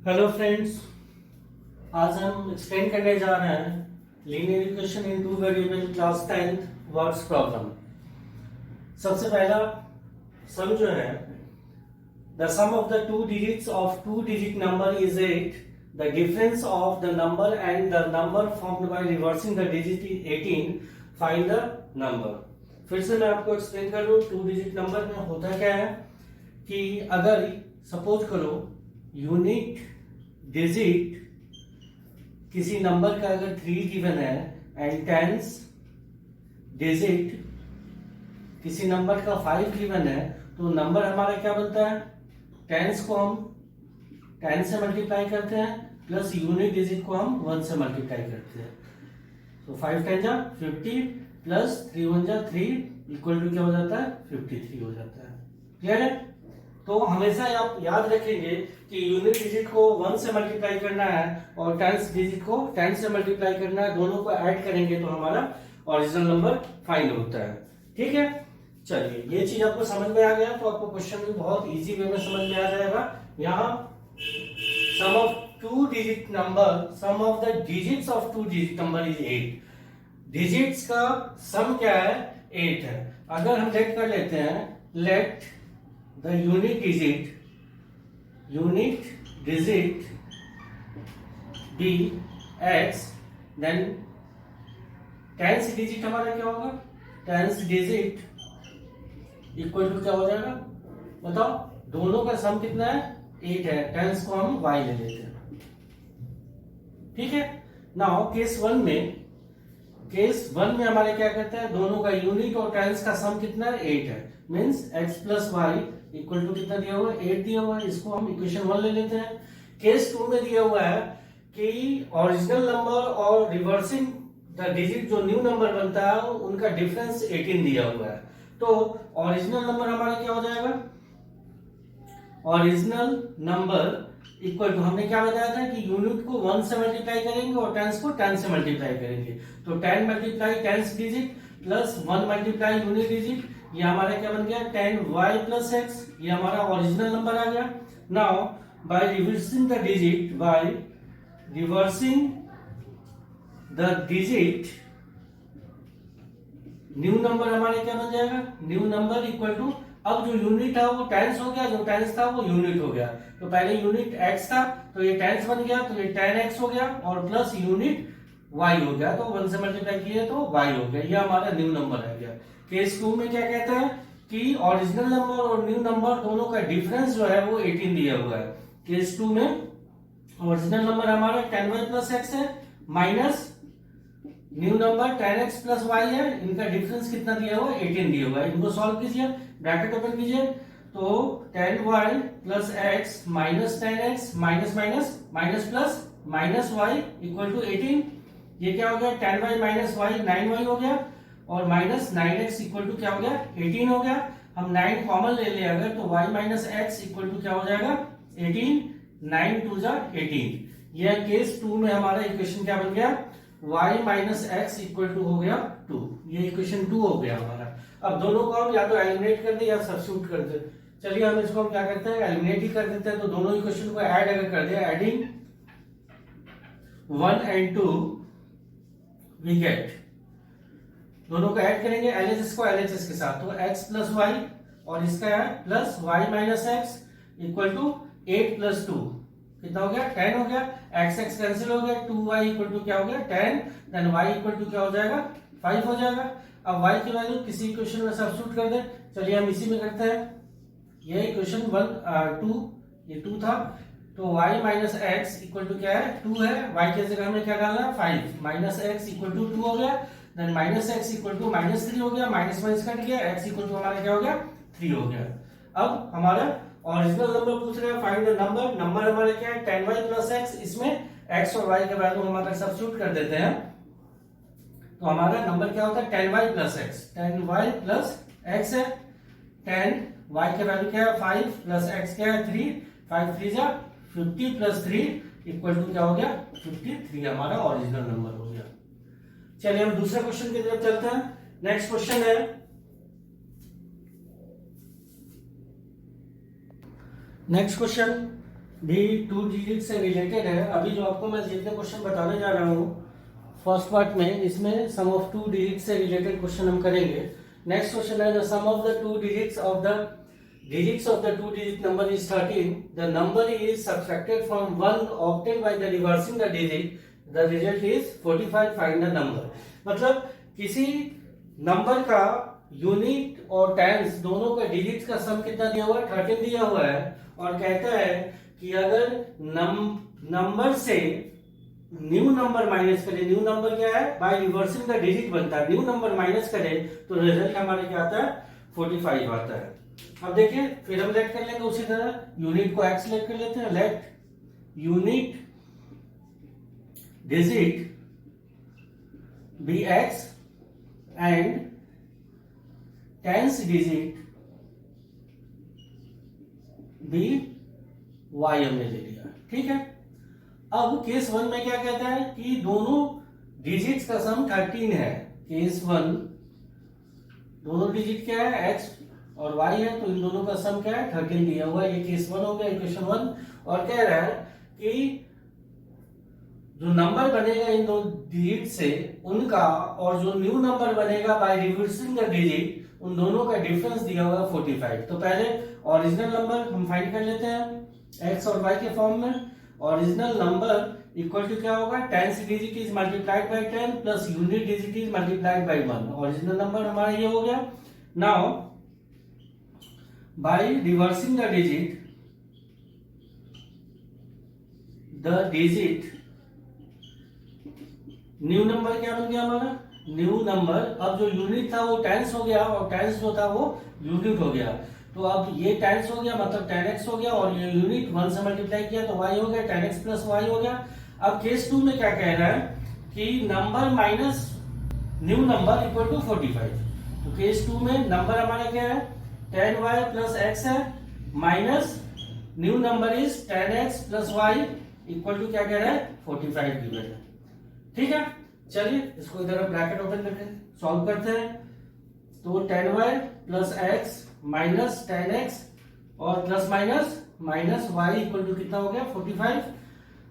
Hello friends, आज हम explain करने जा रहे हैं linear equation in two variable class 10th words problem. सबसे पहला सम जो है, the sum of the two digits of two digit number is 8, the difference of the number and the number formed by reversing the digit is 18, find the number. फिर से मैं आपको explain कर दूं, टू डिजिट नंबर में होता क्या है कि अगर सपोज करो यूनिट डिजिट किसी नंबर का अगर 3 गिवन है एंड टेंस डिजिट किसी नंबर का 5 गिवन है, तो नंबर हमारा क्या बनता है, टेंस को हम 10 से मल्टीप्लाई करते हैं प्लस यूनिट डिजिट को हम 1 से मल्टीप्लाई करते हैं। तो 5 10 जा 50 प्लस 3 1 जा 3 इक्वल टू क्या हो जाता है, 53 हो जाता है। क्लियर है? तो हमेशा आप याद रखेंगे कि यूनिट डिजिट को 1 से मल्टीप्लाई करना है और टेंस डिजिट को 10 से मल्टीप्लाई करना है, दोनों को ऐड करेंगे तो हमारा ओरिजिनल नंबर फाइंड होता है। ठीक है, चलिए ये चीज आपको समझ में आ गया तो आपको क्वेश्चन भी बहुत इजी वे में समझ में आ जाएगा। यहाँ sum of two digit number, sum of the digits of two digit number is 8। Digits का सम क्या है, 8 है। अगर हम लेट कर लेते हैं, late the unit digit be x, then tens digit हमारा क्या होगा, tens digit इक्वल टू क्या हो जाएगा, बताओ। दोनों का सम कितना है, 8 है। टेंस को हम y ले लेते हैं। ठीक है, नाउ केस 1 में हमारे क्या कहते हैं, दोनों का यूनिट और टेंस का सम कितना है, 8 है। Means x plus y equal to कितना दिया हुआ है, 8 दिया हुआ है। इसको हम इक्वेशन 1 ले लेते हैं। केस 2 में दिया हुआ है कि ओरिजिनल नंबर और रिवर्सिंग द डिजिट जो न्यू नंबर बनता है उनका डिफरेंस 18 दिया हुआ है। तो ओरिजिनल नंबर हमारा क्या हो जाएगा, ओरिजिनल नंबर इक्वल टू, हमने क्या बताया था कि यूनिट को 1 से मल्टीप्लाई करेंगे और टेंस को 10 से मल्टीप्लाई करेंगे। तो 10 multiply tens digit plus 1 multiply unit digit, ये हमारा क्या बन गया, 10y प्लस x। ये हमारा ओरिजिनल नंबर आ गया। Now bye reversing the digit, bye reversing the digit, new number हमारे क्या बन जाएगा, न्यू नंबर इक्वल टू, अब जो यूनिट था वो टेंस हो गया, जो टेंस था वो यूनिट हो गया। तो पहले यूनिट x था तो ये टेंस बन गया, तो ये 10x हो गया और प्लस यूनिट y हो गया, तो 1 से मल्टीप्लाई किए तो y हो गया। ये हमारा न्यू नंबर आ गया। केस 2 में क्या कहता है कि ओरिजिनल नंबर और न्यू नंबर दोनों का डिफरेंस जो है वो 18 दिया हुआ है। केस 2 में ओरिजिनल नंबर हमारा 10y प्लस x है, minus new number 10x plus y है। इनका डिफरेंस कितना दिया हुआ है, 18 दिया हुआ है। इनको सॉल्व कीजिए, ब्रैकेट ओपन कीजिए, तो 10y plus x minus 10x minus minus minus plus minus y equal to 18। ये क्या हो गया, 10y माइनस y 9y हो गया और माइनस 9x इक्वल टू क्या हो गया, 18 हो गया। हम 9 कॉमन ले ले अगर, तो y minus x equal to क्या हो जाएगा, 18। 9 2 जा 18। यह केस 2 में हमारा इक्वेशन क्या बन गया, y minus x equal to हो गया 2। ये इक्वेशन 2 हो गया हमारा। अब दोनों को हम या तो एलिमिनेट कर दे या सब्स्टिट्यूट कर दे। चलिए हम इसको हम क्या करते हैं, एलिमिनेट ही कर देते हैं। तो दोनों इक्वेशन को ऐड अगर कर दे, एडिंग 1 and 2 वी गेट, दोनों को ऐड करेंगे LHS को LHS के साथ, तो x प्लस वाई और इसका है plus y minus x equal to 8 plus 2 कितना हो गया, 10 हो गया। x x कैंसिल हो गया, 2y इक्वल टू क्या हो गया, 10। देन y इक्वल टू क्या हो जाएगा, 5 हो जाएगा। अब y की वैल्यू किसी इक्वेशन में सब्स्टिट्यूट कर दे। चलिए हम इसी में करते हैं। ये इक्वेशन 2, ये 2 था, तो y minus x equal to क्या है, 2 है। y की जगह हमें क्या डालना है, 5 माइनस एक्स इक्वल टू 2 हो गया। Then minus x equal to minus 3 हो गया, माइनस माइनस कट गया, x इक्वल टू हमारा क्या हो गया, 3 हो गया। अब हमारा ओरिजिनल नंबर पूछ रहे हैं, फाइंड द नंबर। नंबर हमारे क्या है, 10y प्लस x। इसमें x और y के वैल्यू हमारा सब्स्टिट्यूट कर देते हैं, तो हमारा नंबर क्या होता है, 10y plus x। 10y plus x है, 10y के वैल्यू क्या है, 5 प्लस x क्या है, 3। 5 3 जा 50 प्लस 3 इक्वल टू क्या हो गया, 53 हमारा ओरिजिनल नंबर हो गया। चलिए हम दूसरे क्वेश्चन की तरफ चलते हैं। नेक्स्ट क्वेश्चन है, नेक्स्ट क्वेश्चन, भी 2 डिजिट से रिलेटेड है। अभी जो आपको मैं जितने क्वेश्चन बताने जा रहा हूँ फर्स्ट पार्ट में, इसमें सम ऑफ 2 डिजिट से रिलेटेड क्वेश्चन हम करेंगे। नेक्स्ट क्वेश्चन है the sum of the 2 digits of the 2 digit number is 13. The number is subtracted from 1 obtained by the reversing the digit. The result is 45. Find the number. मतलब किसी number का unit और tense दोनों का digit का सम कितना दिया हुआ है? 13 दिया हुआ है। और कहता है कि अगर नंबर से न्यू नंबर माइनस करे, न्यू नंबर क्या है? बाय रिवर्सिंग द डिजिट बनता है। न्यू नंबर माइनस करे तो रिजल्ट हमारे क्या आता है? 45 आता है। अब देखिए फिर हम लेट कर लेंगे उसी तरह, यूनिट को एक्स लेट कर लेते हैं। Let unit digit be x and tens digit be y हमने ले लिया, ठीक है। अब केस 1 में क्या कहता है कि दोनों डिजिट्स का सम 13 है। केस 1 दोनों डिजिट क्या है? एक्स और y है, तो इन दोनों का सम क्या है? 13 दिया हुआ है। ये केस 1 हो गया, इक्वेशन 1। और कह रहा है कि जो नंबर बनेगा इन दो डिजिट से उनका, और जो न्यू नंबर बनेगा बाय रिवर्सिंग द डिजिट, उन दोनों का डिफरेंस दिया हुआ है 45। तो पहले ओरिजिनल नंबर हम फाइंड कर लेते हैं x और y के फॉर्म में। ओरिजिनल नंबर इक्वल टू क्या होगा? Tens digit is multiplied by 10 plus unit digit is multiplied by 1। Original number हमारा ये हो गया। Now by reversing the digit new number क्या बन गया हमारा? New number. अब जो यूनिट था वो टेंस हो गया, और टेंस जो था वो यूनिट हो गया। तो अब ये टेंस हो गया मतलब 10x हो गया, और ये यूनिट 1 से मल्टीप्लाई किया तो y हो गया, 10x प्लस y हो गया। अब केस 2 में क्या कह रहा है कि number minus new number equal to 45। तो केस 2 में नंबर हमारा क्या है? 10y प्लस x है, minus new number is 10x plus y equal to क्या कह रहा है? 45 गिवन है, ठीक है। चलिए इसको इधर ब्रैकेट ओपन करके सॉल्व करते हैं। तो 10y plus x minus 10x और plus minus y equal to कितना हो गया? 45।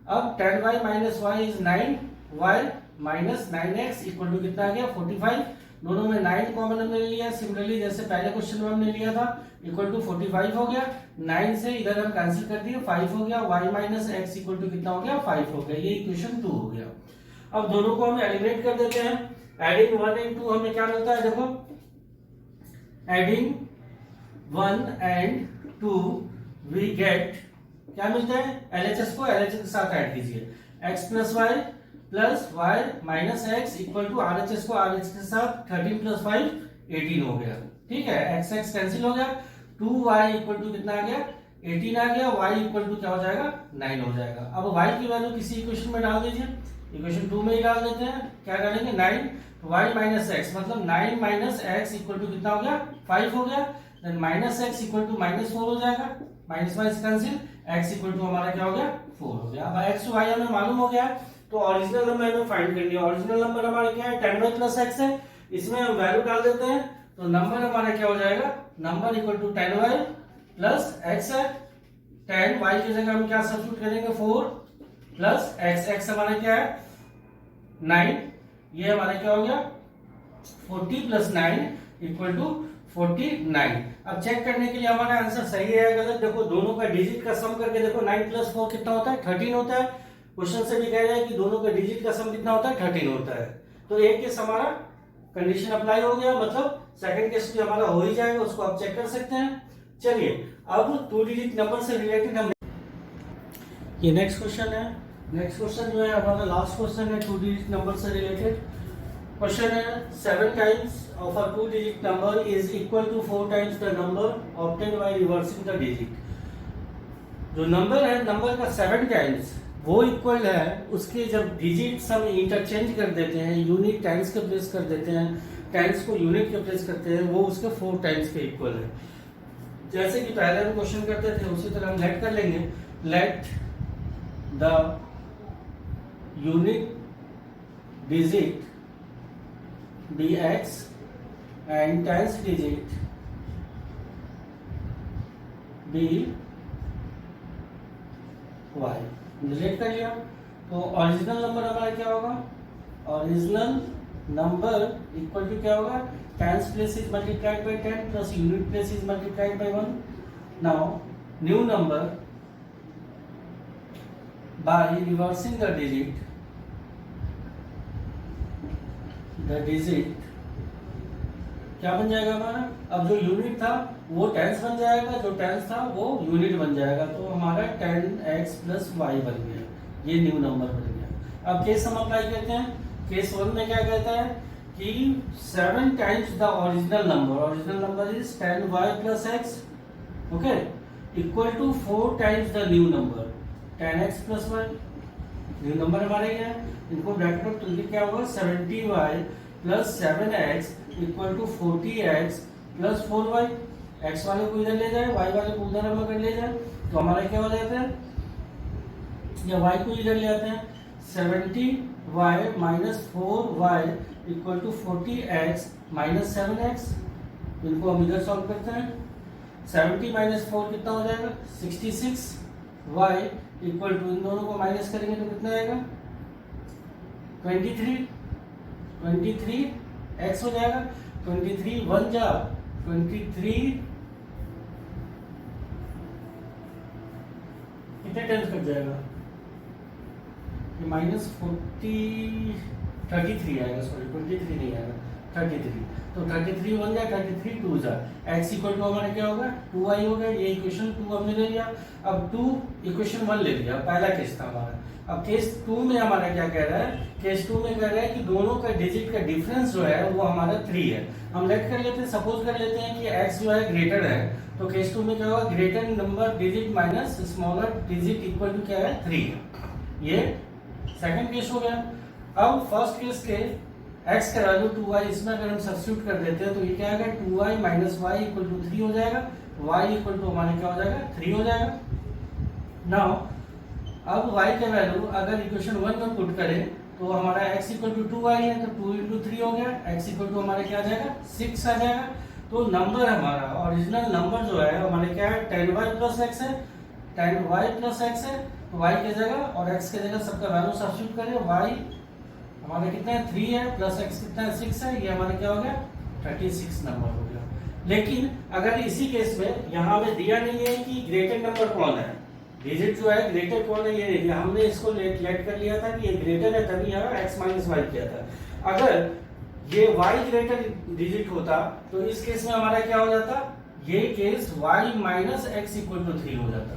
अब 10y minus y is 9y minus 9x equal to कितना आ गया? 45। दोनों में 9 कॉमन हमने ले लिया, सिमिलरली जैसे पहले क्वेश्चन में हमने लिया था, इक्वल टू 45 हो गया। 9 से इधर हम कैंसिल कर दिए, 5 हो गया। y minus x equal to कितना हो गया? 5 हो गया। ये इक्वेशन 2 हो गया। अब दोनों को हम एलिमिनेट कर देते हैं। एडिंग 1 एंड 2 हमें क्या मिलता है? देखो एडिंग 1 एंड 2 वी गेट क्या मिलता है? LHS को LHS के साथ ऐड कीजिए। x plus y plus y minus x equal to RHS को RHS के साथ 13 प्लस 5 18 हो गया, ठीक है। x x कैंसिल हो गया। 2y इक्वल टू कितना आ गया? 18 आ गया। y इक्वल टू क्या हो जाएगा? 9 हो जाएगा। अब y की वैल्यू किसी इक्वेशन में डाल दीजिए। इक्वेशन 2 में ही डाल देते हैं। क्या डालेंगे? 9 y माइनस एक्स, मतलब 9 माइनस एक्स इक्वल टू कितना हो गया? 5 हो गया। Then minus x equal to minus 4 हो जाएगा। Minus minus cancel, x equal to हमारा क्या हो गया? 4 हो गया। अब x y हमें मालूम हो गया, तो ओरिजिनल नंबर हमें फाइंड कर लिया। ओरिजिनल नंबर हमारा क्या है? 10y प्लस x है। इसमें हम वैल्यू डाल देते हैं, तो नंबर हमारा क्या हो जाएगा? Number equal to 10y plus x है। 10y की जगह हम क्या सब्स्टिट्यूट करेंगे? 4 प्लस x। x हमारा क्या है? 9। ये हमारा क्या हो गया? 40 प्लस 9 इक्वल टू 49। अब चेक करने के लिए हमारा आंसर सही है गलत, देखो दोनों का डिजिट का सम करके देखो। 9 प्लस 4 कितना होता है? 13 होता है। क्वेश्चन से भी कह रहे हैं कि दोनों का डिजिट का सम कितना होता है? 13 होता है। तो एक केस हमारा कंडीशन अप्लाई हो गया, मतलब सेकंड केस भी हमारा हो ही जाएगा, उसको आप चेक कर सकते हैं। चलिए अब 2 डिजिट नंबर से रिलेटेड हम ये नेक्स्ट क्वेश्चन है। नेक्स्ट क्वेश्चन जो है हमारा लास्ट क्वेश्चन है 2 डिजिट नंबर से रिलेटेड। क्वेश्चन है 7 times of a 2 digit number is equal to 4 times the number obtained by reversing the digit। जो नंबर है, नंबर का 7 टाइम्स वो इक्वल है, उसके जब डिजिट्स हम इंटरचेंज कर देते हैं, यूनिट टाइम्स के प्लेस कर देते हैं, टाइम्स को यूनिट के प्लेस करते हैं, वो उसके 4 टाइम्स के इक्वल है। जैसे कि पहले हम क्वेश्चन करते थे उसी तरह हम लेट कर लेंगे। Let the unit digit be x and tens digit be y, delete कर लिया। तो ओरिजिनल नंबर हमारा क्या होगा, ओरिजिनल नंबर इक्वल टू क्या होगा, tens place is multiplied by 10 plus unit place is multiplied by 1। Now new number by reversing the digit क्या बन जाएगा हमारा, अब जो यूनिट था वो टेंस बन जाएगा, जो टेंस था वो यूनिट बन जाएगा, तो हमारा 10x प्लस वाई बन गया, ये न्यू नंबर बन गया। अब केस हम अप्लाई करते हैं, केस 1 में क्या कहता है कि 7 times the original number is 10y plus x, okay, equal to 4 times the new number 10x plus y। New number हमारे क्या है, इनको ब्रैकेट में क्या होगा, 70y plus 7x equal to 40x plus 4y। x वाले को इधर ले जाए, y वाले को उधर हम अगर ले जाए तो हमारा क्या हो जाता है, या y को इधर ले आते हैं, 70y minus 4y equal to 40x minus 7x। इनको हम इधर सॉल्व करते हैं, 70 माइनस 4 कितना हो जाएगा, 66y इक्वल टू, इन दोनों को माइनस करेंगे तो कितना आएगा, 23x हो जाएगा। 23 1 जा 23 कितने टाइम्स कट जाएगा, ये माइनस 33 आएगा, सॉरी 23 नहीं आएगा, 33। तो 33 1 जा 33 2 जा, x इक्वल टू हमारा क्या होगा, 2y हो गया। ये इक्वेशन 2 हमने ले लिया। अब 2 इक्वेशन 1 ले लिया, पहला केस था हमारा। अब केस 2 में हमारा क्या कह रहा है, केस 2 में कह रहा है कि दोनों का डिजिट का डिफरेंस जो है वो हमारा 3 है। हम लेट कर लेते हैं, सपोज कर लेते हैं कि x जो है ग्रेटर है, तो केस 2 में क्या होगा, greater number digit minus smaller digit equal to क्या है, 3 है। ये सेकंड केस हो गया। अब फर्स्ट केस के x का वैल्यू 2y, इसमें अगर हम सब्स्टिट्यूट कर देते हैं तो ये क्या आएगा, 2y minus y equal to 3 हो जाएगा, y इक्वल टू हमारे क्या हो जाएगा, 3 हो जाएगा। नाउ अब y का वैल्यू अगर इक्वेशन 1 में पुट करें तो हमारा x इक्वल टू 2y है, तो 2 इंटू 3 हो गया, x इक्वल टू हमारे क्या आ जाएगा, 6 आ जाएगा। तो नंबर हमारा ओरिजिनल नंबर जो है हमारे क्या है, 10y प्लस x है, 10y प्लस x है, तो y की जगह और x की जगह सबका वैल्यू सब्स्टिट्यूट करें, y हमारा कितना है, 3 है, प्लस x कितना है, 6 है, ये हमारा क्या हो गया, 36 नंबर हो गया। लेकिन अगर इसी केस में यहाँ पे दिया नहीं है कि ग्रेटर नंबर कौन है, डिजिट जो है ग्रेटर कौन है, ये नहीं, हमने इसको लेट कर लिया था कि ये ग्रेटर है, तभी यहाँ x माइनस वाई किया था। अगर ये y ग्रेटर डिजिट होता तो इस केस में हमारा क्या हो जाता, ये case y minus x equal to 3 हो जाता,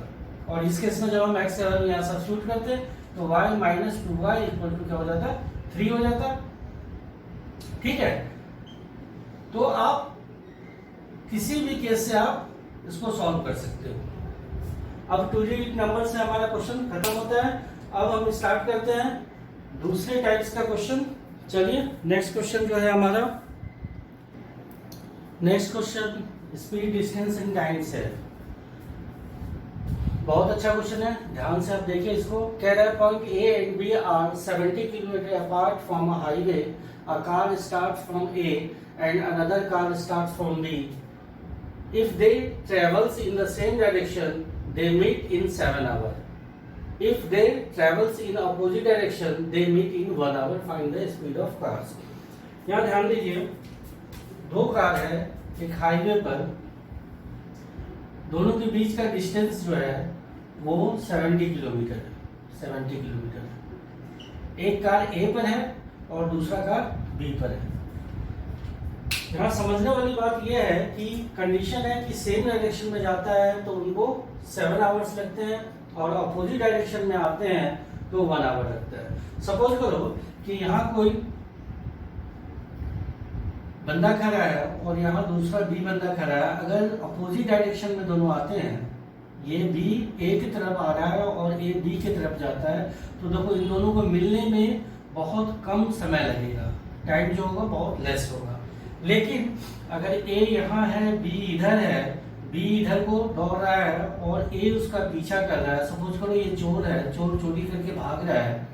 और इस केस में जब हम x का वैल्यू यहाँ सब्स्टिट्यूट करते तो y minus 2y equal to क्या हो जाता, 3 हो जाता। ठीक है, तो आप किसी भी केस से आप इसको सॉल्व कर सकते हो। अब 2 डिजिट नंबर से हमारा क्वेश्चन खत्म होता है। अब हम स्टार्ट करते हैं दूसरे टाइप्स का क्वेश्चन। चलिए नेक्स्ट क्वेश्चन जो है हमारा, next question speed, distance and time से। बहुत अच्छा क्वेश्चन है, ध्यान से आप देखिए इसको। कह रहा है point A and B are 70 kilometre apart from a highway, a car starts from A and another car starts from B. If they travels in the same direction they meet in 7 hours. If they travels in opposite direction, they meet in 1 hour. Find the speed of cars. यहाँ ध्यान दीजिए, दो car है एक highway पर, दोनों के बीच का डिस्टेंस जो है वो 70 किलोमीटर है, 70 किलोमीटर। एक कार ए पर है और दूसरा कार बी पर है। यहाँ समझने वाली बात यह है कि कंडीशन है कि सेम डायरेक्शन में जाता है तो उनको 7 आवर्स लगते हैं, और अपोजिट डायरेक्शन में आते हैं तो 1 आवर लगता है। सपोज करो कि यहाँ कोई बंदा खड़ा है और यहाँ दूसरा बी बंदा खड़ा है। अगर अपोजिट डायरेक्शन में दोनों आते हैं, ये बी ए की तरफ आ रहा है और ए बी की तरफ जाता है, तो देखो इन दोनों को मिलने में बहुत कम समय लगेगा, टाइम जो होगा बहुत लेस होगा। लेकिन अगर ए यहाँ है, बी इधर है, बी इधर को दौड़ रहा है और ए उसका पीछा कर रहा है। सपोज करो ये चोर है, चोर चोरी करके भाग रहा है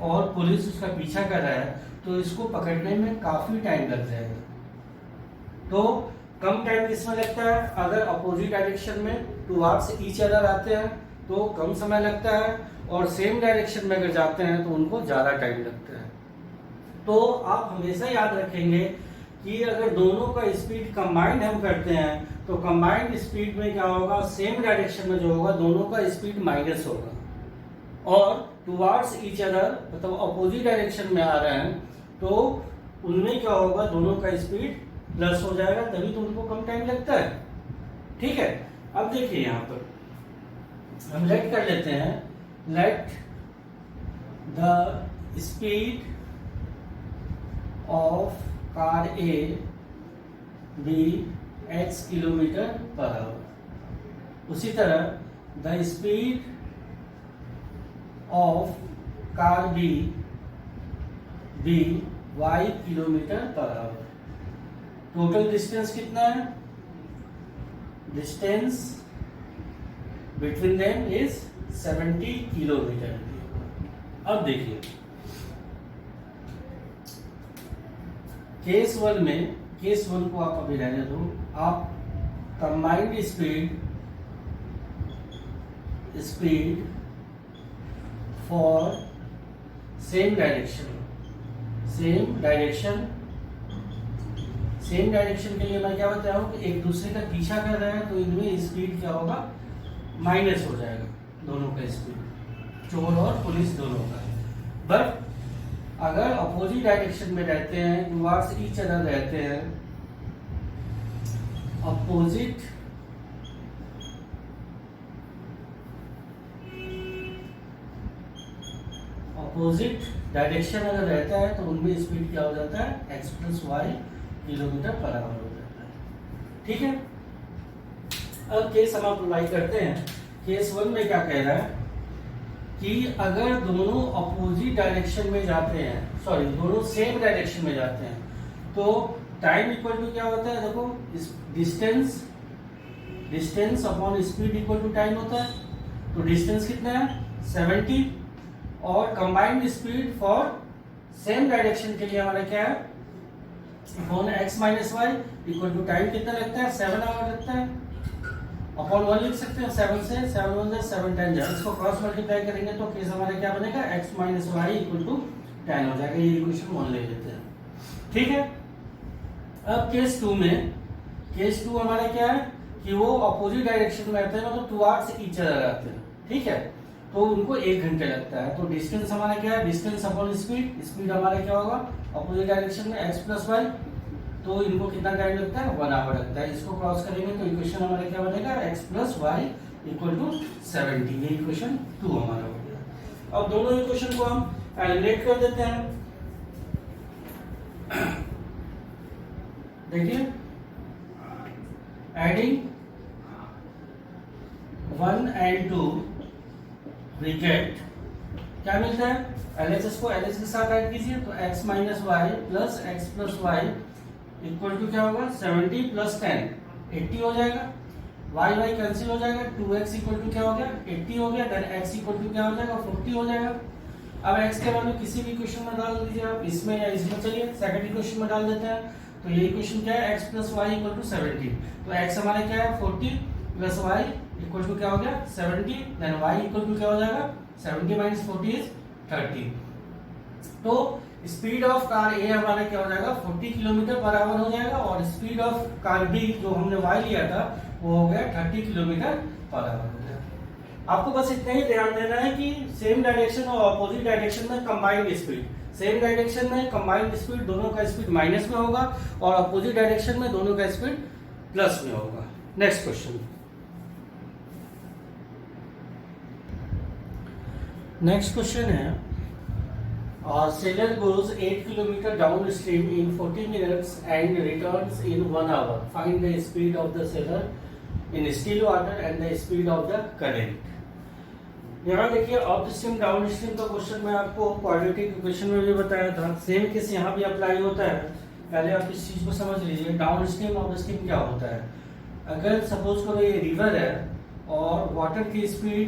और पुलिस उसका पीछा कर रहा है, तो इसको पकड़ने में काफी टाइम लग जाएगा। तो कम टाइम किसमें लगता है, अगर अपोजिट डायरेक्शन में टुवर्ड्स ईच अदर आते हैं तो कम समय लगता है, और सेम डायरेक्शन में अगर जाते हैं तो उनको ज़्यादा टाइम लगता है। तो आप हमेशा याद रखेंगे कि अगर दोनों का स्पीड कंबाइंड हम करते हैं तो कंबाइंड स्पीड में क्या होगा, सेम डायरेक्शन में जो होगा दोनों का स्पीड माइनस होगा, और टुवार्ड्स ईच अदर मतलब अपोजिट डायरेक्शन में आ रहे हैं तो उनमें क्या होगा, दोनों का स्पीड प्लस हो जाएगा, तभी तो उनको कम टाइम लगता है। ठीक है, अब देखिए यहाँ पर हम लेट कर लेते हैं, let the speed of car A be x kilometre per hour. उसी तरह the speed of car B y kilometre per hour. Total distance कितना है, distance between them is 70 kilometre. अब देखिए केस वन में, केस वन को आप अभी रहने दो, आप combined speed for same direction के लिए मैं क्या बता रहा हूँ कि एक दूसरे का पीछा कर रहे हैं तो इनमें स्पीड क्या होगा, माइनस हो जाएगा, दोनों का स्पीड, चोर और पुलिस दोनों का। बट अगर अपोजिट डायरेक्शन में रहते हैं, टुवार्ड्स ईच अदर रहते हैं, अपोजिट डायरेक्शन अगर रहता है तो उनमें स्पीड क्या हो जाता है, x + y kilometre per our हो जाता है। ठीक है, अब केस हम अप्लाई करते हैं। केस वन में क्या कह रहा है कि अगर दोनों अपोजिट डायरेक्शन में जाते हैं, सॉरी दोनों सेम डायरेक्शन में जाते हैं, तो टाइम इक्वल टू क्या होता है, देखो distance upon speed equal to time होता है। तो डिस्टेंस कितना है, 70, और combined speed for same direction के लिए हमारा क्या है, upon x - y equal to time कितना लगता है, 7 आवर लगता है, अपॉन 1 लिख सकते हैं, 7 से 7 1 से 7 10 जाए, इसको क्रॉस मल्टीप्लाई करेंगे तो केस हमारा क्या बनेगा, x - y इक्वल टू 10 हो जाएगा। ये इक्वेशन 1 ले लेते हैं। ठीक है, अब केस 2 में, केस 2 हमारा क्या है कि वो अपोजिट डायरेक्शन में आते हैं, मतलब टुवार्ड्स ईच अदर आते हैं। ठीक है, तो उनको 1 घंटे लगता है। तो डिस्टेंस हमारा क्या है, डिस्टेंस अपॉन स्पीड हमारा क्या होगा, अपोजिट डायरेक्शन में x + y, तो इनको कितना टाइम लगता है, 1 आवर लगता है। इसको क्रॉस करेंगे तो इक्वेशन हमारा क्या बनेगा, x + y इक्वल टू 70। ये इक्वेशन 2 हमारा हो गया। अब दोनों इक्वेशन को हम एलिमिनेट कर देते हैं। देखिए एडिंग 1 and 2 we get क्या मिलता है, LHS को LH के साथ ऐड कीजिए तो x - y plus x + y equal to क्या होगा, 70 + 10 80 हो जाएगा। y कैंसिल हो जाएगा, 2x इक्वल टू क्या हो गया, 80 हो गया। देन x इक्वल टू क्या हो जाएगा, 40 हो जाएगा। अब x के वैल्यू किसी भी इक्वेशन में डाल दीजिए आप, इसमें या इसमें, चलिए सेकंड इक्वेशन में डाल देते हैं। तो ये इक्वेशन क्या है, x + y इक्वल टू 70। तो x हमारा क्या है, 40 + y इक्वल टू क्या हो गया, 70। देन y इक्वल टू क्या हो जाएगा, 70 - 40 इज 30। तो स्पीड ऑफ कार ए हमारा क्या हो जाएगा, 40 किलोमीटर पर आवर हो जाएगा, और स्पीड ऑफ कार बी जो हमने y लिया था वो हो गया 30 किलोमीटर पर आवर हो गया। आपको बस इतना ही ध्यान देना है कि सेम डायरेक्शन और अपोजिट डायरेक्शन में कंबाइंड स्पीड, सेम डायरेक्शन में कंबाइंड स्पीड दोनों का स्पीड माइनस में होगा, और अपोजिट डायरेक्शन में दोनों का स्पीड प्लस में होगा। नेक्स्ट क्वेश्चन, नेक्स्ट क्वेश्चन है, sailor goes 8 kilometer downstream in 40 minutes and returns in 1 hour. Find the speed of the sailor in still water and the speed of the current. यहाँ देखिए up stream down stream का question मैं आपको quadratic equation में भी बताया था, same case यहाँ भी अप्लाई होता है। पहले आप इस चीज को समझ लीजिए, डाउन स्ट्रीम अप स्ट्रीम क्या होता है। अगर सपोज करो ये रिवर है और वाटर की स्पीड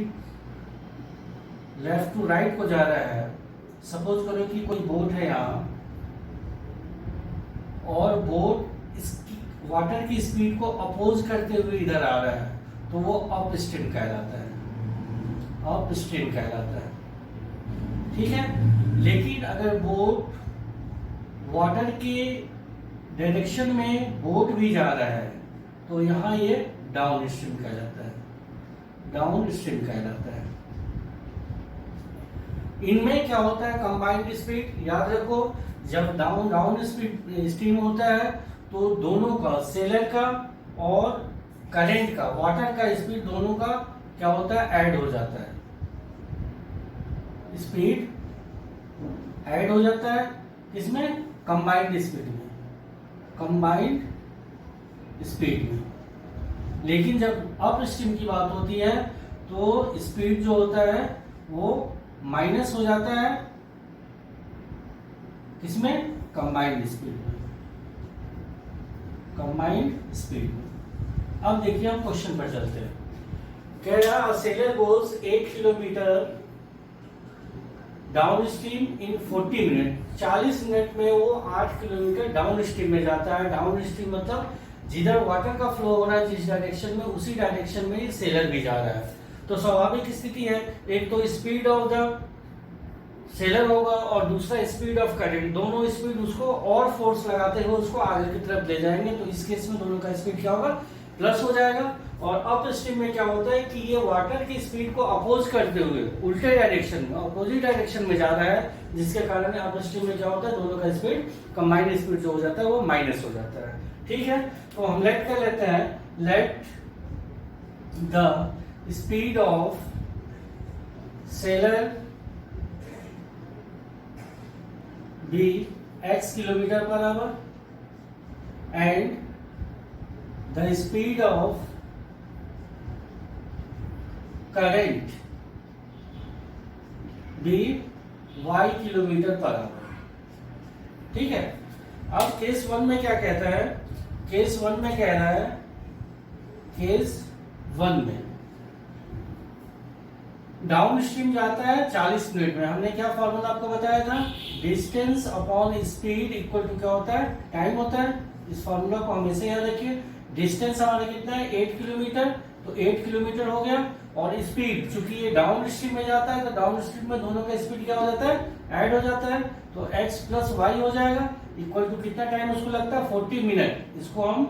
लेफ्ट टू राइट को जा रहा है, सपोज करो कि कोई बोट है यहाँ और बोट इसकी वाटर की स्पीड को अपोज करते हुए इधर आ रहा है, तो वो अप स्ट्रीम कहलाता है। अप स्ट्रीम कहलाता है, ठीक है। लेकिन अगर बोट वाटर के डायरेक्शन में बोट भी जा रहा है तो यहाँ ये डाउन स्ट्रीम कहलाता है, डाउन स्ट्रीम कहलाता है। इनमें क्या होता है, कंबाइंड स्पीड, याद रखो जब डाउन स्ट्रीम होता है तो दोनों का, सेलर का और करंट का, वाटर का स्पीड दोनों का क्या होता है, ऐड हो जाता है, स्पीड ऐड हो जाता है। किसमें, कंबाइंड स्पीड में, कंबाइंड स्पीड में। लेकिन जब अप स्ट्रीम की बात होती है तो स्पीड जो होता है वो माइनस हो जाता है, किसमें, कंबाइंड स्पीड में, कंबाइंड स्पीड में। अब देखिए हम क्वेश्चन पर चलते हैं। कह रहा seller goes 8 kilometre down stream in 40 minute, 40 minute में वो 8 किलोमीटर डाउन स्ट्रीम में जाता है। डाउन स्ट्रीम मतलब जिधर वाटर का फ्लो हो रहा है जिस डायरेक्शन में, उसी डायरेक्शन में ये सेलर भी जा रहा है। तो स्वाभाविक स्थिति है, एक तो स्पीड ऑफ द सेलर होगा और दूसरा स्पीड ऑफ करंट, दोनों स्पीड उसको और फोर्स लगाते हुए उसको आगे की तरफ ले जाएंगे। तो इस केस में दोनों का स्पीड क्या होगा, प्लस हो जाएगा। और अप स्ट्रीम में क्या होता है कि ये वाटर की स्पीड को अपोज करते हुए उल्टे डायरेक्शन में, अपोजिट डायरेक्शन में जा रहा है, जिसके कारण अप स्ट्रीम में क्या होता है, दोनों का स्पीड, कंबाइंड स्पीड जो हो जाता है वो माइनस हो जाता है, ठीक है। तो हम लेट कर लेते हैं, let the speed of sailor be x kilometre per hour and the speed of current be y kilometre per hour, ठीक है। अब केस 1 में क्या कहता है, केस 1 में कह रहा है, केस 1 में डाउन स्ट्रीम जाता है 40 मिनट में। हमने क्या फॉर्मूला आपको बताया था, distance upon speed equal to क्या होता है, टाइम होता है। इस फॉर्मूला को हमेशा याद रखिए। डिस्टेंस हमारा कितना है, 8 किलोमीटर, तो 8 किलोमीटर हो गया। और स्पीड, चूंकि ये डाउन स्ट्रीम में जाता है तो डाउन स्ट्रीम में दोनों का स्पीड क्या हो जाता है, ऐड हो जाता है। तो x प्लस वाई हो जाएगा, इक्वल टू कितना टाइम उसको लगता है, 40 मिनट। इसको हम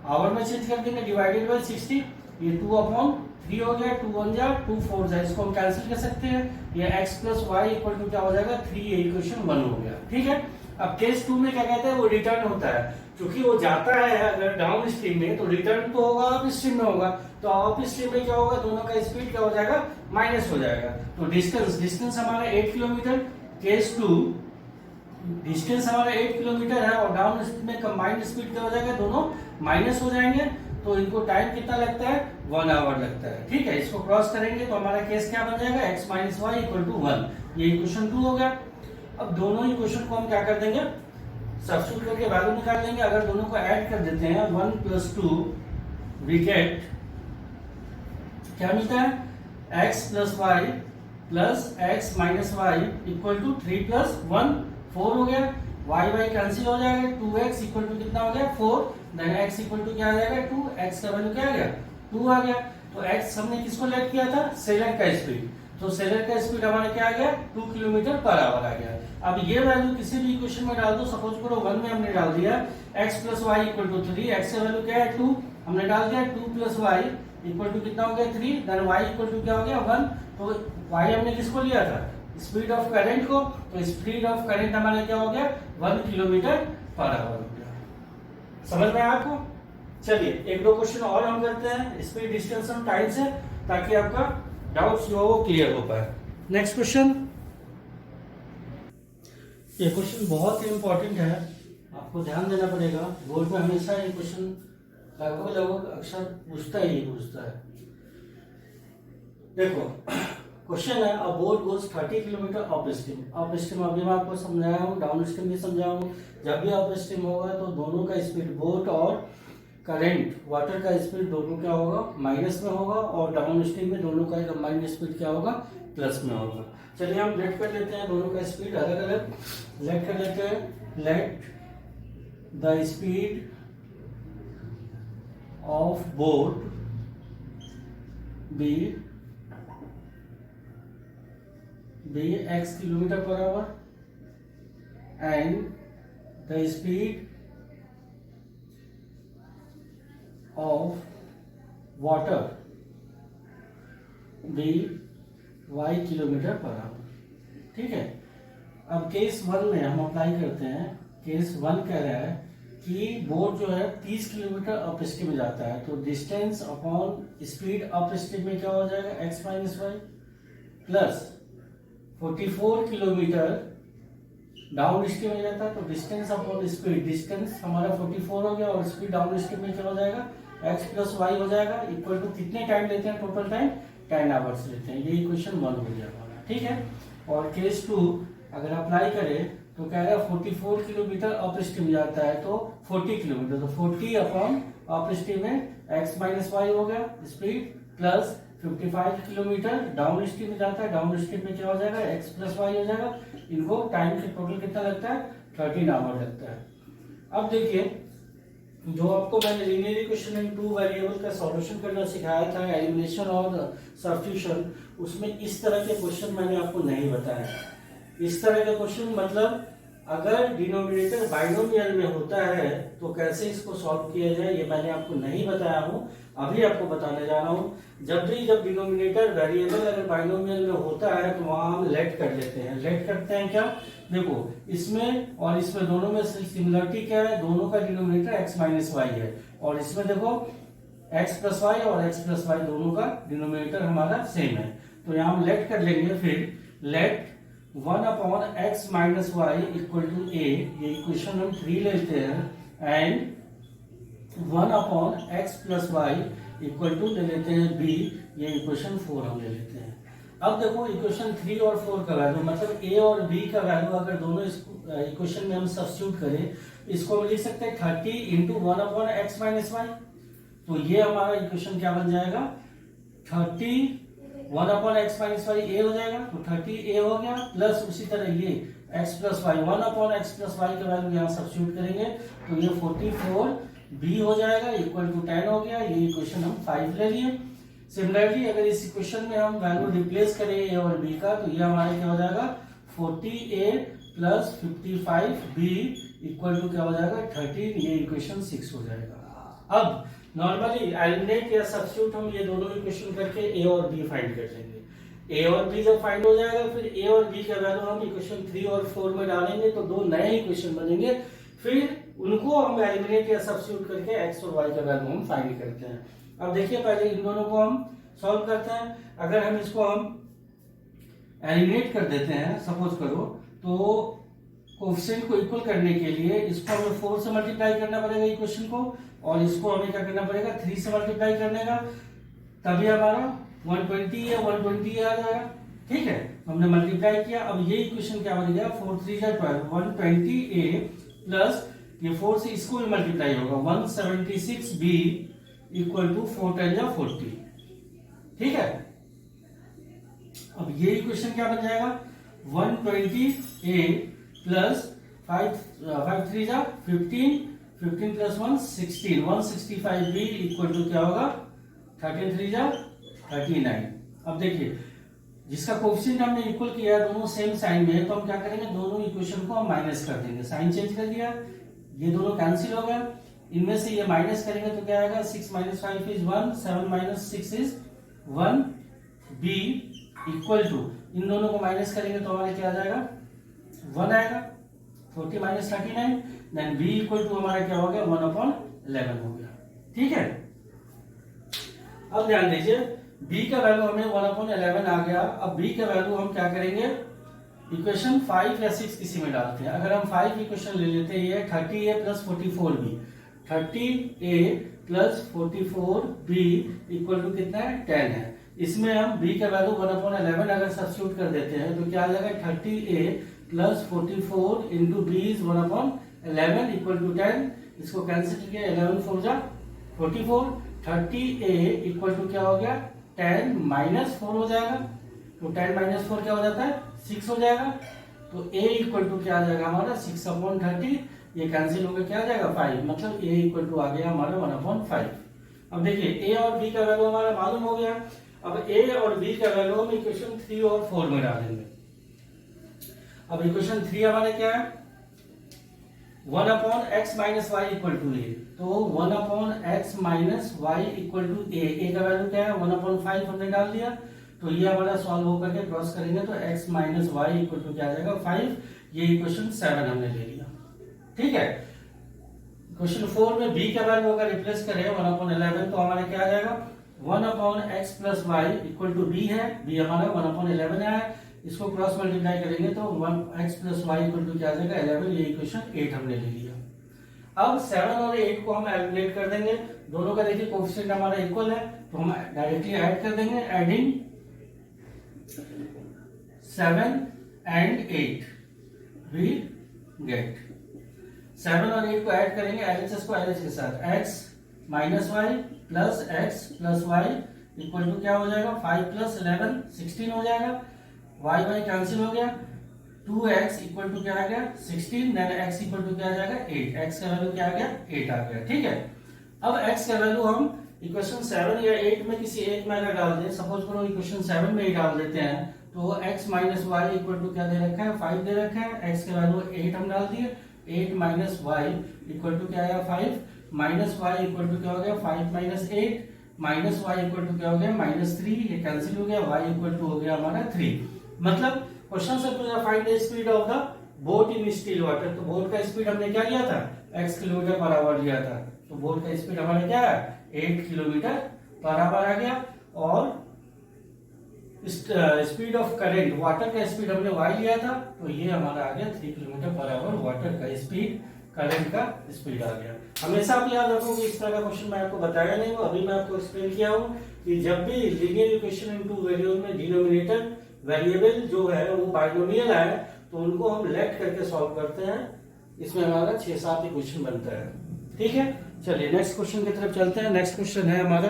आवर में चेंज कर देंगे, डिवाइडेड बाई 60, ये 2/3 हो गया, 2 1 जा 2 4 जा, इसको हम कैंसिल कर सकते हैं। ये x plus y equal to क्या हो जाएगा, 3, ये इक्वेशन 1 हो गया, ठीक है। अब केस 2 में क्या कहते हैं, वो रिटर्न होता है। क्योंकि वो जाता है अगर डाउन स्ट्रीम में तो रिटर्न तो होगा अप स्ट्रीम में होगा, तो अप स्ट्रीम में क्या होगा, दोनों का स्पीड क्या हो जाएगा, माइनस हो जाएगा। तो डिस्टेंस हमारा 8 किलोमीटर, केस 2 डिस्टेंस हमारा 8 किलोमीटर है और डाउन स्ट्रीम में कंबाइंड स्पीड क्या हो जाएगा, दोनों माइनस हो जाएंगे। तो इनको टाइम कितना लगता है, 1 आवर लगता है, ठीक है। इसको क्रॉस करेंगे तो हमारा केस क्या बन जाएगा, x minus y equal to 1, ये इक्वेशन 2 हो गया। अब दोनों इक्वेशन को हम क्या कर देंगे, सब्स्टिट्यूट करके वैल्यू निकाल लेंगे। अगर दोनों को ऐड कर देते हैं 1 + 2 वी गेट क्या मिलता है, x + y + x - y equal to 3 + 1 4 हो गया। y कैंसिल हो जाएगा, 2x इक्वल टू कितना हो गया, 4, देन x इक्वल टू क्या आ जाएगा, 2, x का वैल्यू क्या आ गया, 2 आ गया। तो x हमने किसको लेट किया था, सेलर का स्पीड, तो सेलर का स्पीड हमारा क्या आ गया, 2 किलोमीटर पर आवर आ गया। अब ये वैल्यू किसी भी इक्वेशन में डाल दो, सपोज करो 1 में हमने डाल दिया x + y equal to 3, x का वैल्यू क्या है 2, हमने डाल दिया 2 + y इक्वल टू कितना हो गया 3, देन y इक्वल टू क्या हो गया 1। तो y हमने किसको लिया था, स्पीड ऑफ करंट को, तो स्पीड ऑफ करंट हमारा क्या हो गया 1 किलोमीटर पर आवर हो गया। समझ में आया आपको? चलिए एक दो क्वेश्चन और हम करते हैं स्पीड, डिस्टेंस और टाइम से, ताकि आपका डाउट्स जो हो क्लियर हो पाए। नेक्स्ट क्वेश्चन, ये क्वेश्चन बहुत ही इंपॉर्टेंट है, आपको ध्यान देना पड़ेगा। बोर्ड में हमेशा ये क्वेश्चन लगभग अक्सर पूछता है। देखो क्वेश्चन है, अ boat goes 30 kilometre up stream. Up stream अभी मैं आपको समझाया हूँ, डाउन स्ट्रीम भी समझाया हूँ। जब भी अप स्ट्रीम होगा तो दोनों का स्पीड, बोट और करंट वाटर का स्पीड दोनों क्या होगा, माइनस में होगा, और डाउन स्ट्रीम में दोनों का कंबाइंड स्पीड क्या होगा, प्लस में होगा। चलिए हम लेट कर लेते हैं दोनों का स्पीड अलग अलग लेट कर लेते हैं। Let the speed of boat be be x kilometre per hour and the speed of water be y kilometre per hour. ठीक है, अब केस 1 में हम अप्लाई करते हैं। केस 1 कह रहा है कि बोट जो है 30 किलोमीटर अप स्ट्रीम में जाता है, तो distance upon speed upstream में क्या हो जाएगा, x minus y, plus 44 kilometre downstream में जाता है, तो डिस्टेंस अपॉन स्पीड, डिस्टेंस हमारा 44 हो गया और स्पीड डाउन स्ट्रीम में क्या हो जाएगा, x प्लस वाई हो जाएगा, इक्वल टू कितने टाइम लेते हैं, टोटल टाइम 10 आवर्स लेते हैं। ये इक्वेशन 1 हो गया हमारा। ठीक है, और केस 2 अगर अप्लाई करें तो कह रहा है 44 किलोमीटर अप स्ट्रीम जाता है, तो 40 किलोमीटर, तो 40 अपॉन अप स्ट्रीम में x माइनस वाई हो गया speed, plus 55 kilometre downstream में जाता है, डाउन स्ट्रीम में क्या हो जाएगा, x प्लस वाई हो जाएगा। इनको टाइम के टोटल कितना लगता है, 13 आवर लगता है। अब देखिए, जो आपको मैंने लीनियर इक्वेशन इन 2 वेरिएबल का सॉल्यूशन करना सिखाया था, एलिमिनेशन और सब्स्टिट्यूशन, उसमें इस तरह के क्वेश्चन मैंने आपको नहीं बताया। इस तरह का क्वेश्चन मतलब अगर डिनोमिनेटर बाइनोमियल में होता है तो कैसे इसको सॉल्व किया जाए, ये मैंने आपको नहीं बताया हूं, अभी आपको बताने जा रहा हूं। जब डिनोमिनेटर वेरिएबल अगर बाइनोमियल में होता है तो वहां हम लेट कर लेते हैं। लेट करते हैं क्या, देखो इसमें और इसमें दोनों में सिमिलरिटी क्या है, दोनों का डिनोमिनेटर x माइनस वाई है, और इसमें देखो x प्लस वाई और x प्लस वाई दोनों का डिनोमिनेटर हमारा सेम है। तो यहाँ हम लेट कर लेंगे, फिर let 1 upon x minus y equal to a, ये इक्वेशन हम 3 लेते हैं, and 1 upon x plus y equal to ले लेते हैं बी, ये इक्वेशन 4 हम ले लेते हैं। अब देखो इक्वेशन 3 और 4 का वैल्यू, मतलब ए और बी का वैल्यू अगर दोनों इक्वेशन में हम सब्स्टिट्यूट करें, इसको हम लिख सकते हैं 30 into 1 upon x minus y, तो ये हमारा इक्वेशन क्या बन जाएगा, 30 1 upon x minus y a हो जाएगा, तो 30 ए हो गया, प्लस उसी तरह ये x plus y 1 upon x plus y का वैल्यू यहाँ सब्स्टिट्यूट करेंगे, तो ये 44 b हो जाएगा, इक्वल टू 10 हो गया। ये इक्वेशन हम 5 ले लिए। सिमिलरली अगर इस इक्वेशन में हम वैल्यू रिप्लेस करें a और b का, तो ये हमारे क्या हो जाएगा, 40a plus 55b equal to क्या हो जाएगा, 13, ये इक्वेशन 6 हो जाएगा। अब नॉर्मली एलिमिनेट या सब्स्टिट्यूट हम ये दोनों इक्वेशन करके a और b फाइंड कर लेंगे। a और b जब फाइंड हो जाएगा, फिर a और b का वैल्यू हम इक्वेशन 3 और 4 में डालेंगे, तो दो नए इक्वेशन बनेंगे, फिर उनको हम एलिमिनेट या सब्स्टिट्यूट करके x और y का वैल्यू हम फाइंड करते हैं। अब देखिए, पहले इन दोनों को हम सॉल्व करते हैं। अगर हम इसको हम एलिमिनेट कर देते हैं, सपोज करो, तो कोएफिशिएंट को इक्वल करने के लिए इसको हमें 4 से मल्टीप्लाई करना पड़ेगा इक्वेशन को, और इसको हमें क्या करना पड़ेगा, 3 से मल्टीप्लाई करने का, तभी हमारा 120 या 120 आ जाएगा। ठीक है, हमने मल्टीप्लाई किया। अब ये इक्वेशन क्या बन गया, 4 3 12, 120a प्लस ये 4 से इसको भी मल्टीप्लाई होगा, 176b इक्वल टू 4 10 जा 40। ठीक है, अब ये इक्वेशन क्या बन जाएगा, 120a प्लस 5 3 जा 15, 15 प्लस 1 16, 165b इक्वल टू क्या होगा, 13 3 जा 39। अब देखिए, जिसका कोएफिशिएंट हमने इक्वल किया है, दोनों सेम साइन में है, तो हम क्या करेंगे, दोनों इक्वेशन को हम माइनस कर देंगे, साइन चेंज कर दिया, ये दोनों कैंसिल हो गया, इनमें से ये माइनस करेंगे तो क्या आएगा, 6 minus 5 is 1, 7 minus 6 is 1, b equal to, इन दोनों को माइनस करेंगे तो हमारे क्या आ जाएगा, 1 आएगा, 40 minus 39, then b equal to हमारा क्या हो गया, 1/11 हो गया। ठीक है, अब ध्यान दीजिए, b का वैल्यू हमें 1/11 आ गया। अब b का वैल्यू हम क्या करेंगे, इक्वेशन 5 या 6 किसी में डालते हैं। अगर हम 5 इक्वेशन ले लेते हैं, ये 30a plus 44b, 30a plus 44b equal to कितना है, 10 है। इसमें हम b का वैल्यू 1/11 अगर सब्स्टिट्यूट कर देते हैं तो क्या आ जाएगा, 30a plus 44 into b is 1/11 equal to 10। इसको कैंसिल किया, 11 4 जा 44, 30a इक्वल टू क्या हो गया, 10 माइनस 4 हो जाएगा, तो 10 माइनस 4 क्या हो जाता है, 6 हो जाएगा। तो a इक्वल टू क्या आ जाएगा हमारा, 6/30, ये कैंसिल होकर क्या आ जाएगा, 5, मतलब a इक्वल टू आ गया हमारा 1/5। अब देखिए, a और b का वैल्यू हमारा मालूम हो गया। अब a और b का वैल्यू हम इक्वेशन 3 और 4 में डालेंगे। अब इक्वेशन 3 हमारे क्या है, 1 upon x minus y equal to a, तो 1 upon x minus y equal to a का वैल्यू क्या है 1/5 हमने डाल दिया, तो ये हमारा सॉल्व होकर के क्रॉस करेंगे तो x minus y equal to क्या आ जाएगा 5, ये इक्वेशन 7 हमने ले लिया। ठीक है, क्वेश्चन 4 में b का वैल्यू अगर रिप्लेस करें 1/11 तो हमारा क्या आ जाएगा 1 upon x plus y equal to b है, b हमारा 1/11 है, इसको क्रॉस मल्टीप्लाई करेंगे तो 1x plus y equal to क्या आ जाएगा 11, ये इक्वेशन 8 हमने ले लिया। अब 7 और 8 को हम एलिमिनेट कर देंगे, दोनों का देखिए कोएफिशिएंट हमारा इक्वल है तो हम डायरेक्टली ऐड कर देंगे, एडिंग 7 and 8 we get 7 और 8 को ऐड करेंगे LHS को LH के साथ, x minus y plus x plus y equal to क्या हो जाएगा 5 प्लस 11 16 हो जाएगा, y y कैंसिल हो गया, 2x इक्वल टू क्या आ गया 16, देन x इक्वल टू क्या आ जाएगा 8, x का वैल्यू क्या आ गया 8 आ गया। ठीक है, अब x का वैल्यू हम इक्वेशन 7 या 8 में किसी एक में अगर डाल दें, सपोज करो इक्वेशन 7 में ही डाल देते हैं, तो x minus y equal to क्या दे रखा है 5 दे रखा है, x का वैल्यू 8 हम डाल दिए, 8 माइनस वाई इक्वल टू क्या आया 5, माइनस वाई इक्वल टू क्या हो गया 5 minus 8, minus y equal to क्या हो गया -3, ये कैंसिल हो गया, y इक्वल टू हो गया हमारा 3। मतलब क्वेश्चन से पूछा find the speed of the boat in still water, तो बोट का स्पीड हमने क्या लिया था x किलोमीटर पर आवर लिया था, तो बोट का स्पीड हमारा क्या है 8 किलोमीटर पर आवर आ गया, और स्पीड ऑफ करंट वाटर का स्पीड हमने y लिया था, तो ये हमारा आ गया 3 किलोमीटर पर आवर वाटर का स्पीड, करंट का स्पीड आ गया। हमेशा आप याद रखो कि इस तरह का क्वेश्चन मैं आपको बताया नहीं हूँ, अभी मैं आपको एक्सप्लेन किया हूँ कि जब भी linear equation in two variable में डिनोमिनेटर वेरिएबल जो है वो बाइनोमियल है तो उनको हम लेट करके सॉल्व करते हैं, इसमें हमारा 6-7 इक्वेशन बनता है। ठीक है, चलिए नेक्स्ट क्वेश्चन की तरफ चलते हैं। नेक्स्ट क्वेश्चन है हमारा,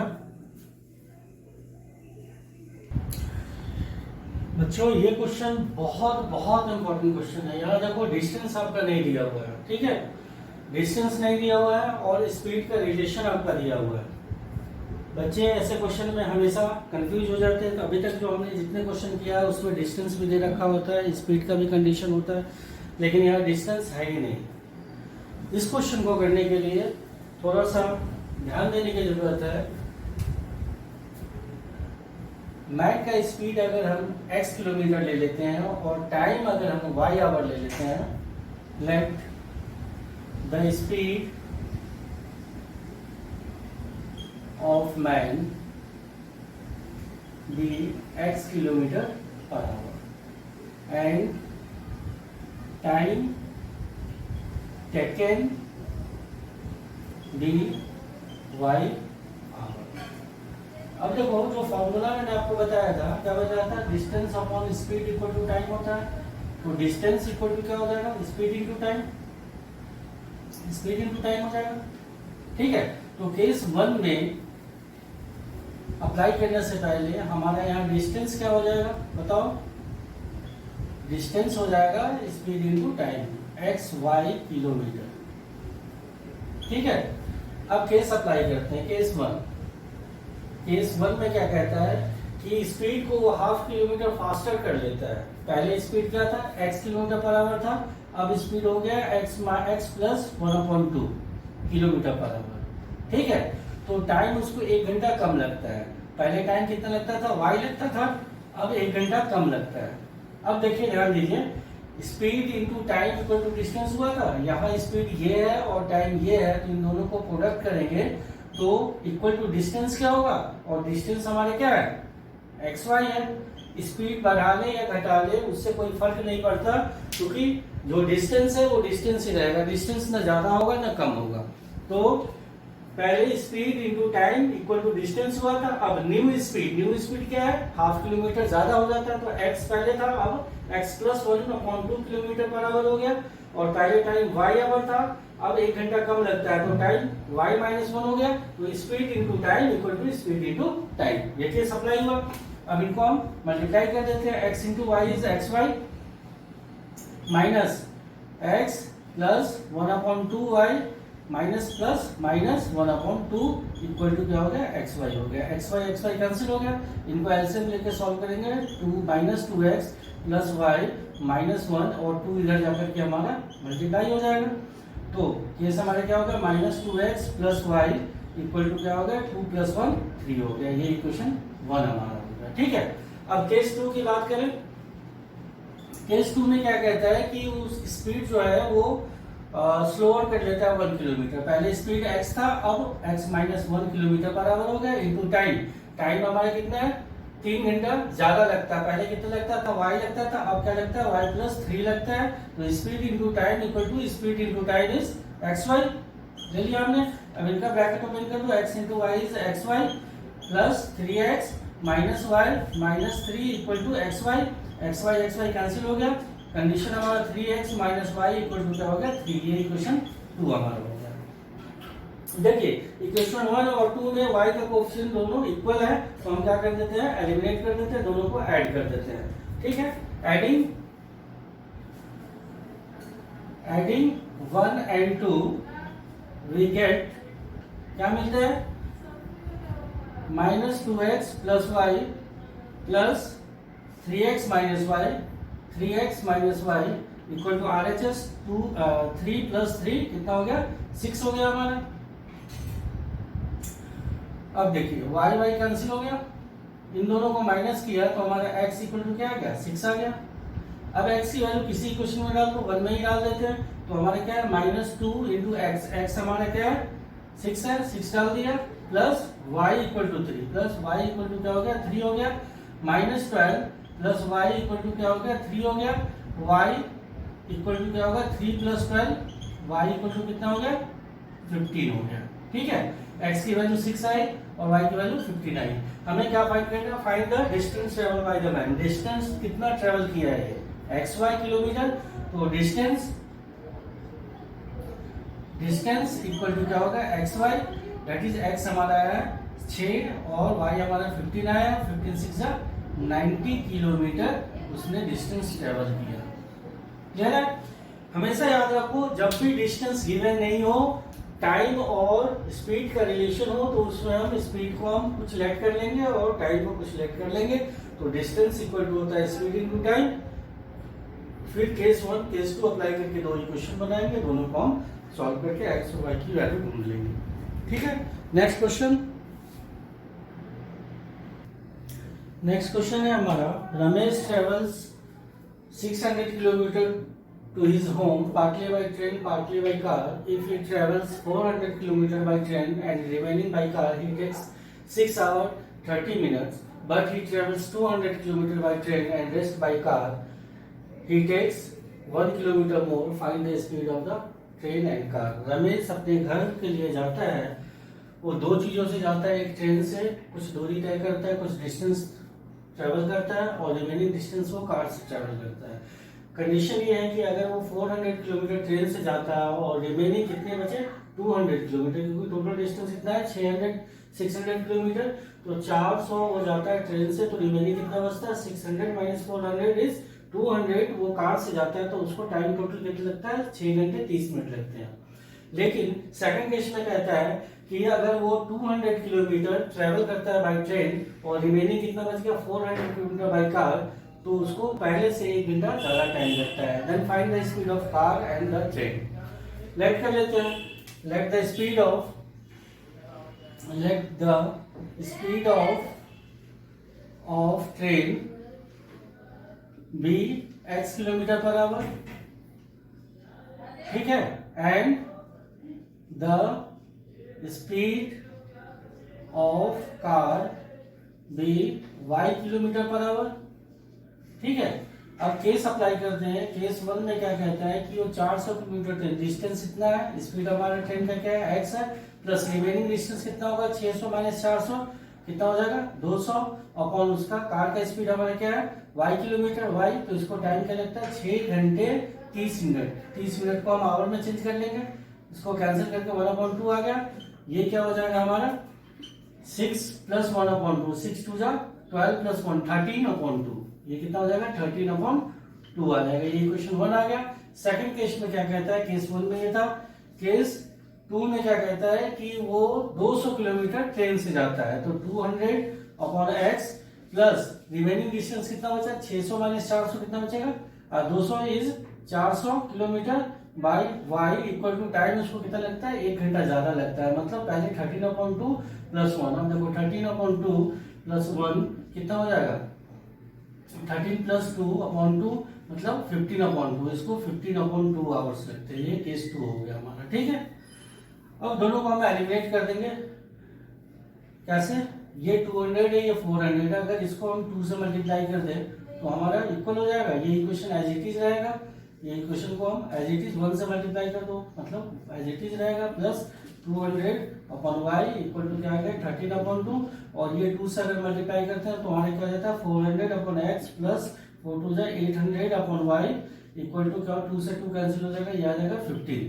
बच्चों ये क्वेश्चन बहुत बहुत इंपॉर्टेंट क्वेश्चन है। यहाँ देखो डिस्टेंस आपका नहीं दिया हुआ है, ठीक है, डिस्टेंस नहीं दिया हुआ है और स्पीड का रिलेशन आपका दिया हुआ है। बच्चे ऐसे क्वेश्चन में हमेशा कंफ्यूज हो जाते हैं, तो अभी तक जो हमने जितने क्वेश्चन किया है उसमें डिस्टेंस भी दे रखा होता है, स्पीड का भी कंडीशन होता है, लेकिन यहाँ डिस्टेंस है ही नहीं। इस क्वेश्चन को करने के लिए थोड़ा सा ध्यान देने की जरूरत है। लाइट का स्पीड अगर हम x किलोमीटर ले लेते हैं और टाइम अगर हम y आवर ले लेते हैं, let the speed of man be x kilometre per hour and time taken be y hour. अब देखो जो फॉर्मूला मैंने आपको बताया था, क्या बताया था, distance upon speed equal to time होता है, तो डिस्टेंस इक्वल टू क्या हो जाएगा speed into time, speed into time हो जाएगा। ठीक है, तो केस 1 में अप्लाई करने से पहले हमारा यहाँ डिस्टेंस क्या हो जाएगा बताओ, डिस्टेंस हो जाएगा speed into time x y kilometre. ठीक है, अब केस अप्लाई करते हैं, केस 1। केस 1 में क्या कहता है कि स्पीड को वो हाफ किलोमीटर फास्टर कर लेता है। पहले स्पीड क्या था x किलोमीटर पर आवर था, अब स्पीड हो गया x plus 1/2 kilometre per hour. ठीक है, तो टाइम उसको 1 घंटा कम लगता है। पहले टाइम कितना लगता था y लगता था, अब 1 घंटा कम लगता है। अब देखिए ध्यान दीजिए, speed into time equal to distance हुआ था, यहाँ स्पीड ये है और टाइम ये है, तो इन दोनों को प्रोडक्ट करेंगे तो इक्वल टू डिस्टेंस क्या होगा, और डिस्टेंस हमारे क्या है एक्स वाई है। स्पीड बढ़ा ले या घटा ले उससे कोई फर्क नहीं पड़ता, क्योंकि जो डिस्टेंस है वो डिस्टेंस ही रहेगा, डिस्टेंस ना ज्यादा होगा ना कम होगा। तो पहले speed into time equal to distance हुआ था, अब न्यू स्पीड क्या है हाफ किलोमीटर ज्यादा हो जाता है, तो एक्स पहले था, अब x plus 1/2 kilometre per our हो गया, और पहले टाइम वाई आवर था, अब 1 घंटा कम लगता है तो टाइम y -1 हो गया, तो speed into time equal to speed into time. ये केस अप्लाई हुआ। अब इनको हम मल्टीप्लाई कर देते हैं, x into y is x y minus x plus 1/2y minus plus minus 1/2 equal to क्या हो गया, एक्स वाई हो गया। एक्स वाई कैंसिल हो गया, इनको एलसीएम लेके सॉल्व करेंगे। 2 minus 2x plus y minus 1 और 2 इधर जाकर के हमारा मल्टीप्लाई हो जाएगा। तो केस हमारे क्या होगा, minus 2x plus y equal to क्या हो गया, 2 प्लस 1 3 हो गया। ये इक्वेशन 1 हमारा हो गया। ठीक है, अब केस 2 की बात करें। केस 2 में क्या कहता है कि उस स्पीड जो है वो स्लोअर कर लेता है 1 किलोमीटर। पहले स्पीड x था, अब x minus 1 kilometre per our हो गया इनटू टाइम। टाइम हमारा कितना है, 3 घंटा ज्यादा लगता है। पहले कितना लगता था, y लगता था, अब क्या लगता है, y प्लस 3 लगता है। तो speed into time equal to speed into time is xy। ले लिया हमने। अब इनका ब्रैकेट ओपन कर दो, x into y is xy plus 3x minus y minus 3 equal to xy। xy cancel हो गया। कंडीशन हमारा 3x minus y equal to क्या हो गया, 3। ये इक्वेशन 2 हमारा हो गया। देखिए इक्वेशन 1 और 2 में y का कोएफिशिएंट दोनों इक्वल है, तो हम क्या कर देते हैं, एलिमिनेट कर देते हैं, दोनों को ऐड कर देते हैं। ठीक है, एडिंग 1 एंड 2 वी गेट क्या मिलता है, minus 2x plus y plus 3x minus y 3x minus y equal to RHS 3 plus 3 कितना हो गया, 6 हो गया हमारा। अब देखिए y कैंसिल हो गया, इन दोनों को माइनस किया तो हमारा x इक्वल टू क्या आ गया, 6 आ गया। अब x की वैल्यू किसी इक्वेशन में डाल दो, 1 में ही डाल देते हैं। तो हमारा क्या है, माइनस 2 इंटू x हमारा क्या है, 6 है, 6 डाल दिया plus y equal to 3 plus y equal to क्या हो गया, 3 हो गया। Minus 12 plus y equal to क्या हो गया, 3 हो गया। y इक्वल टू क्या होगा, 3 प्लस 12, y इक्वल टू कितना हो गया, 15 हो गया। ठीक है, x की वैल्यू 6 आई और y की वैल्यू 15 आई। हमें क्या फाइंड करना है, find the distance travel by the man. Distance कितना ट्रेवल किया है, xy किलोमीटर। तो डिस्टेंस इक्वल टू क्या होगा, xy दैट इज x हमारा आया 6 और y हमारा 15 आया। 15 6 90 किलोमीटर उसने डिस्टेंस ट्रेवल किया। क्लियर है, हमेशा याद रखो जब भी डिस्टेंस गिवन नहीं हो, टाइम और स्पीड का रिलेशन हो, तो उसमें हम स्पीड को हम कुछ लेट कर लेंगे और टाइम को कुछ लेट कर लेंगे। तो डिस्टेंस इक्वल टू होता है स्पीड इनटू टाइम। फिर केस 1 केस 2 अप्लाई करके दो इक्वेशन बनाएंगे, दोनों को हम सॉल्व करके x और y की वैल्यू ढूंढ लेंगे। ठीक है, नेक्स्ट क्वेश्चन है हमारा, Ramesh travels 600 kilometre to his home partly by train partly by car. If he travels 400 kilometer by train and remaining by car, he takes 6 hours 30 minutes. But he travels 200 kilometer by train and rest by car, he takes 1 kilometer more. Find the speed of the train and car. Ramesh अपने घर के लिए जाता है, वो दो चीजों से जाता है, एक ट्रेन से कुछ दूरी तय करता है, कुछ डिस्टेंस ट्रेवल करता है और रिमेनिंग डिस्टेंस वो कार से ट्रेवल करता है। कंडीशन ये है कि अगर वो 400 किलोमीटर ट्रेन से जाता है और रिमेनिंग कितने बचे 200 किलोमीटर, क्योंकि टोटल डिस्टेंस कितना है 600 किलोमीटर, तो 400 हो जाता है ट्रेन से, तो रिमेनिंग कितना बचता है 600 माइनस 400 इज 200। वो कार से जाता है तो उसको टाइम टोटल कितना लगता है 6 घंटे 30 मिनट लगते हैं। लेकिन सेकंड केस में कहता है कि अगर वो 200 किलोमीटर ट्रेवल करता है बाय ट्रेन और रिमेनिंग कितना बच गया 400 किलोमीटर बाय कार, तो उसको पहले से 1 घंटा ज्यादा टाइम लगता है। Then find the speed of car and the train. Let कर लेते हैं, let the speed of train be x kilometre per hour, ठीक है, and the speed of car B y kilometre per hour. ठीक है, अब केस अप्लाई करते हैं। केस 1 में क्या कहता है कि वो 400 किलोमीटर ट्रेन, डिस्टेंस इतना है, स्पीड हमारा ट्रेन का क्या है x है, प्लस रिमेनिंग डिस्टेंस कितना होगा 600 माइनस 400 कितना हो जाएगा 200 अपॉन उसका कार का स्पीड हमारा क्या है y किलोमीटर y, तो इसको टाइम क्या लगता है 6 घंटे 30 मिनट। 30 मिनट को हम आवर में चेंज कर लेंगे, इसको कैंसिल करके 1/2 आ गया। ये क्या हो जाएगा हमारा 6 प्लस 1/2, 6 2 जा 12 प्लस 1 13/2, ये कितना हो जाएगा 13/2 आ जाएगा। ये क्वेश्चन 1 आ गया। सेकंड केस में क्या कहता है, केस 1 में ये था, केस 2 में क्या कहता है कि वो 200 किलोमीटर ट्रेन से जाता है, तो 200/x प्लस रिमेनिंग डिस्टेंस कितना बचा, 600 माइनस 400 कितना बचेगा, 200 is 400 kilometre by y equal to time उसको कितना लगता है, 1 घंटा ज्यादा लगता है, मतलब पहले 13/2 प्लस 1, अब देखो 13/2 प्लस 1 कितना हो जाएगा, 13 प्लस 2/2 मतलब 15/2, इसको 15/2 आवर्स लगते हैं, ये केस 2 हो गया हमारा, ठीक है। अब दोनों को हम एलिमिनेट कर देंगे, कैसे, ये 200 है, ये 400 है, अगर इसको हम 2 से मल्टीप्लाई कर दें तो हमारा इक्वल हो जाएगा, ये इक्वेशन एज इट इज रहेगा, ये इक्वेशन को हम एज इट इज 1 से मल्टीप्लाई कर दो, मतलब एज इट इज रहेगा, प्लस 200/y इक्वल टू क्या आ गया 13/2, और ये 2 से अगर मल्टीप्लाई करते हैं तो हमारे क्या हो जाता है 400/x plus 4 2 800/y equal to क्या, 2 से 2 कैंसिल हो जाएगा, ये आ जाएगा 15,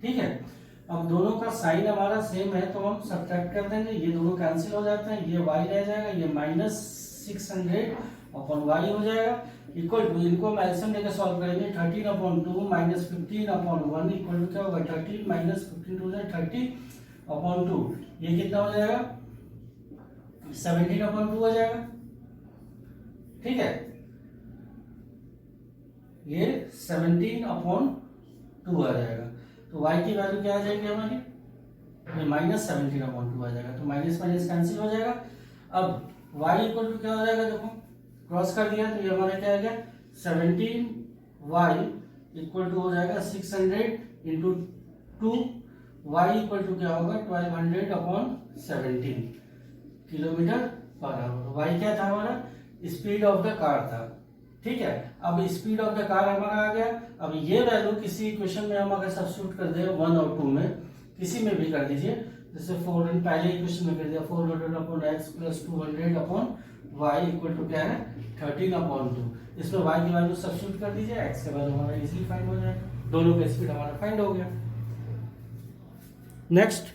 ठीक है। अब दोनों का साइन हमारा सेम है तो हम सब्ट्रैक्ट कर देंगे, ये दोनों कैंसिल हो जाते हैं, ये y रह जाएगा, ये -600/y हो जाएगा, इक्वल टू, इनको हम एलसीएम लेकर सॉल्व करेंगे, 13/2 माइनस 15/1 इक्वल टू क्या होगा 13 माइनस 15 2 30/2, ये कितना हो जाएगा 17/2 हो जाएगा, ठीक है, ये 17/2 आ जाएगा, तो y की वैल्यू क्या आ जाएगी हमारी, ये -17/2 आ जाएगा, तो माइनस माइनस कैंसिल हो जाएगा। अब y इक्वल टू क्या हो जाएगा, देखो क्रॉस कर दिया तो ये हमारा क्या आ गया 17y इक्वल टू हो जाएगा 600 इंटू 2, y इक्वल टू क्या होगा 1200/17 किलोमीटर पर आवर। y क्या था हमारा, स्पीड ऑफ द कार था, ठीक है। अब स्पीड ऑफ द कार हमारा आ गया, अब ये वैल्यू किसी इक्वेशन में हम अगर सब्स्टिट्यूट कर दे 1 और 2 में, किसी में भी कर दीजिए, जैसे 400 पहले इक्वेशन में कर दिया 400/x plus 200/y equal to क्या है 13/2, इसमें y की वैल्यू सब्स्टिट्यूट कर दीजिए, x के वैल्यू हमारा इजीली फाइंड हो जाएगा, दोनों का स्पीड हमारा फाइंड हो गया। नेक्स्ट